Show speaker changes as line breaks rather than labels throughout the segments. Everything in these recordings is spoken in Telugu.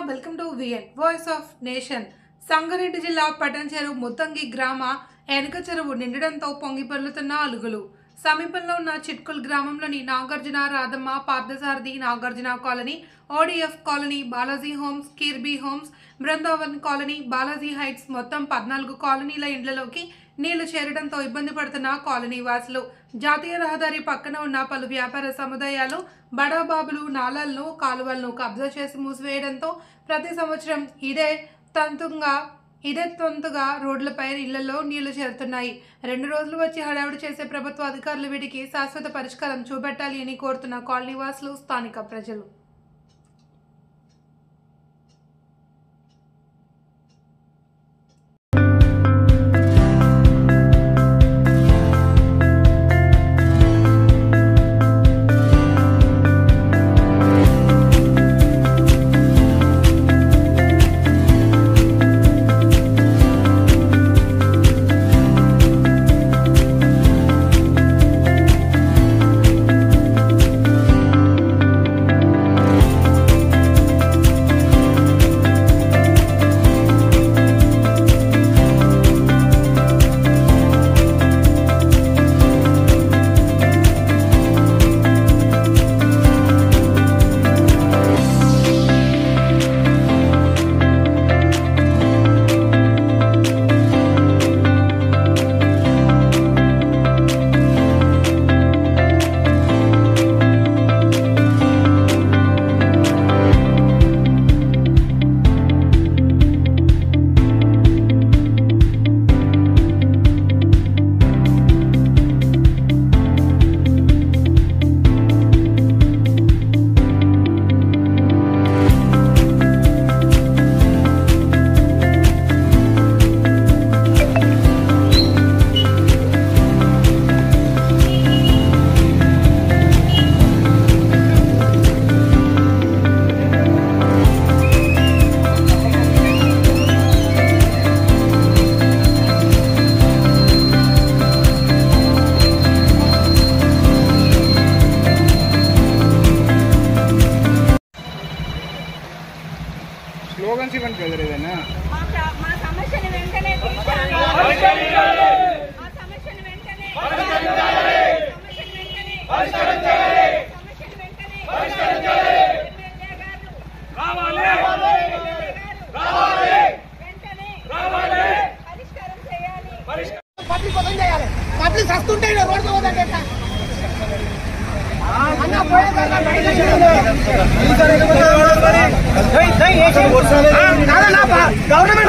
Welcome to VN voice of nation. Sangareddy జిల్లా పటంచెరు ముత్తంగి గ్రామ ఎనక చెరువు నిండడంతో పొంగిపొర్లుతున్న అలుగులు. సమీపంలో ఉన్న చిట్కుల్ గ్రామంలోని Nagarjuna Radhamma Parthasarathi Nagarjuna colony, ODF colony, Balaji homes, Kirby homes, Brindavan colony, Balaji heights మొత్తం 14 కాలనీల ఇండ్లలోకి నీళ్లు చేరడంతో ఇబ్బంది పడుతున్న కాలనీ వాసులు. జాతీయ రహదారి పక్కన ఉన్న పలు వ్యాపార సముదాయాలు, బడాబాబులు నాలాలను, కాలువలను కబ్జా చేసి మూసివేయడంతో ప్రతి సంవత్సరం ఇదే తంతుగా రోడ్లపై ఇళ్లలో నీళ్లు చేరుతున్నాయి. 2 రోజులు వచ్చి హడావుడి చేసే ప్రభుత్వ అధికారులు వీటికి శాశ్వత పరిష్కారం చూపెట్టాలి అని కోరుతున్న కాలనీ వాసులు, స్థానిక ప్రజలు.
స్లోగన్స్ ఇవ్వండి బ్రదర్ ఏదైనా.
మా సమస్యను వెంటనే పరిష్కారం చేయాలి. పబ్లిక్ వస్తుంటే రోడ్డు పోదండి. గవర్నమెంట్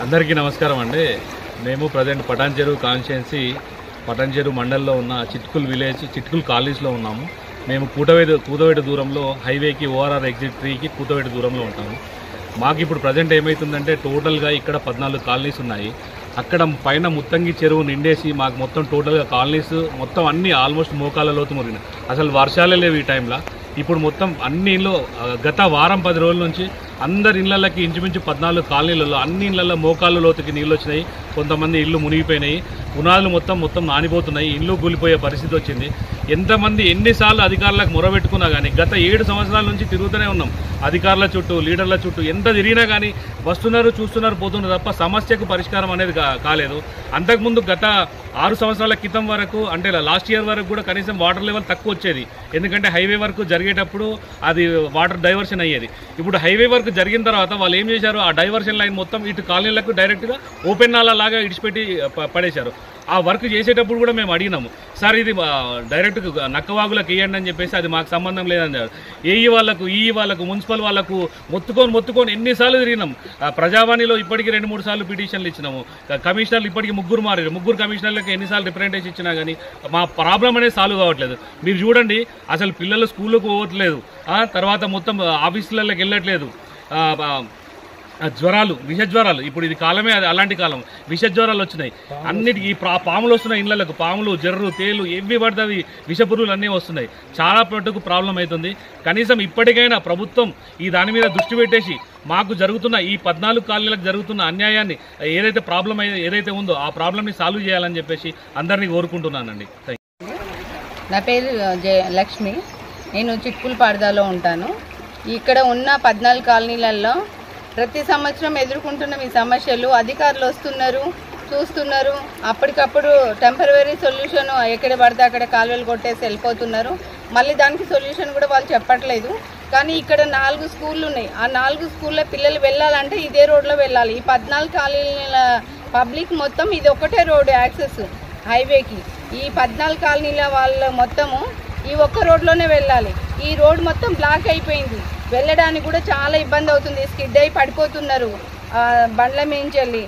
అందరికీ నమస్కారం అండి. మేము ప్రజెంట్ పటాన్చెరు కాన్స్టిట్యుయెన్సీ పటాన్చెరు మండల్లో ఉన్న చిట్కుల్ విలేజ్ చిట్కుల్ కాలనీస్లో ఉన్నాము. మేము కూతవేటు దూరంలో హైవేకి ఓఆర్ఆర్ ఎగ్జిట్ 3కి కూతవేటు దూరంలో ఉంటాము. మాకు ఇప్పుడు ప్రజెంట్ ఏమవుతుందంటే టోటల్గా ఇక్కడ 14 కాలనీస్ ఉన్నాయి. అక్కడ పైన ముత్తంగి చెరువు నిండేసి మాకు మొత్తం టోటల్గా కాలనీస్ మొత్తం అన్ని ఆల్మోస్ట్ మోకాళ్ళ లోతు మురిగిన. అసలు వర్షాలే లేవు ఈ టైంలో. ఇప్పుడు మొత్తం అన్ని ఇళ్ళు గత వారం 10 రోజుల నుంచి అందరి ఇళ్లకి ఇంచుమించు 14 కాలనీలలో అన్ని ఇళ్లలో మోకాళ్ళ లోతుకి నీళ్ళు వచ్చినాయి. కొంతమంది ఇళ్ళు మునిగిపోయినాయి, పునాదులు మొత్తం నానిపోతున్నాయి, ఇళ్ళు కూలిపోయే పరిస్థితి వచ్చింది. ఎంతమంది ఎన్నిసార్లు అధికారులకు మొరబెట్టుకున్నా కానీ గత 7 సంవత్సరాల నుంచి తిరుగుతూనే ఉన్నాం. అధికారుల చుట్టూ, లీడర్ల చుట్టూ ఎంత తిరిగినా కానీ వస్తున్నారు, చూస్తున్నారు, పోతున్నారు తప్ప సమస్యకు పరిష్కారం అనేది కాలేదు. అంతకుముందు గత 6 సంవత్సరాల క్రితం వరకు, అంటే లాస్ట్ ఇయర్ వరకు కూడా కనీసం వాటర్ లెవెల్ తక్కువ వచ్చేది. ఎందుకంటే హైవే వర్క్ జరిగేటప్పుడు అది వాటర్ డైవర్షన్ అయ్యేది. ఇప్పుడు హైవే వర్క్ జరిగిన తర్వాత వాళ్ళు ఏం చేశారు, ఆ డైవర్షన్ లైన్ మొత్తం ఇటు కాలనీలకు డైరెక్ట్గా ఓపెన్ నాలా లాగా ఇడిచిపెట్టి పడేశారు. ఆ వర్క్ చేసేటప్పుడు కూడా మేము అడిగినాము, సార్ ఇది డైరెక్ట్ నక్కవాగులకు వేయండి అని చెప్పేసి, అది మాకు సంబంధం లేదన్నారు. ఏఈ వాళ్ళకు, ఈఈ వాళ్ళకు, మున్సిపల్ వాళ్ళకు మొత్తుకొని ఎన్నిసార్లు తిరిగినాం. ప్రజావాణిలో ఇప్పటికీ 2-3 సార్లు పిటిషన్లు ఇచ్చినాము. కమిషనర్లు ఇప్పటికీ 3 మారారు. 3 కమిషనర్లకు ఎన్నిసార్లు రిప్రజెంటేషన్ ఇచ్చినా కానీ మా ప్రాబ్లం అనేది సాల్వ్ కావట్లేదు. మీరు చూడండి, అసలు పిల్లలు స్కూళ్ళకు పోవట్లేదు, తర్వాత మొత్తం ఆఫీసులకి వెళ్ళట్లేదు. జ్వరాలు, విష జ్వరాలు, ఇప్పుడు ఇది కాలమే అలాంటి కాలం, విష జ్వరాలు వచ్చినాయి. అన్నిటికీ పాములు వస్తున్నాయి ఇళ్లకు, పాములు, జర్రు, తేలు, ఎవి పడుతుంది విషపురుగులు అన్నీ వస్తున్నాయి. చాలా మటుకు ప్రాబ్లం అవుతుంది. కనీసం ఇప్పటికైనా ప్రభుత్వం ఈ దాని మీద దృష్టి పెట్టేసి మాకు జరుగుతున్న ఈ 14 కాలనీలకు జరుగుతున్న అన్యాయాన్ని, ఏదైతే ప్రాబ్లం ఏదైతే ఉందో ఆ ప్రాబ్లంని సాల్వ్ చేయాలని చెప్పేసి అందరినీ కోరుకుంటున్నానండి.
నా పేరు లక్ష్మి. నేను చిట్కులపాడదాలో ఉంటాను. ఇక్కడ ఉన్న 14 కాలనీలలో ప్రతి సంవత్సరం ఎదుర్కొంటున్న ఈ సమస్యలు, అధికారులు వస్తున్నారు, చూస్తున్నారు, అప్పటికప్పుడు టెంపరరీ సొల్యూషన్ ఎక్కడ పడితే అక్కడ కాలువలు కొట్టేసి వెళ్ళిపోతున్నారు. మళ్ళీ దానికి సొల్యూషన్ కూడా వాళ్ళు చెప్పట్లేదు. కానీ ఇక్కడ 4 స్కూళ్ళు ఉన్నాయి. ఆ 4 స్కూల్లో పిల్లలు వెళ్ళాలంటే ఇదే రోడ్లో వెళ్ళాలి. ఈ 14 కాలనీల పబ్లిక్ మొత్తం ఇది ఒకటే రోడ్డు యాక్సెస్ హైవేకి. ఈ 14 కాలనీల వాళ్ళ మొత్తము ఈ ఒక్క రోడ్లోనే వెళ్ళాలి. ఈ రోడ్ మొత్తం బ్లాక్ అయిపోయింది. వెళ్ళడానికి కూడా చాలా ఇబ్బంది అవుతుంది. స్కిడ్ అయి పడిపోతున్నారు బండ్ల మించెళ్ళి.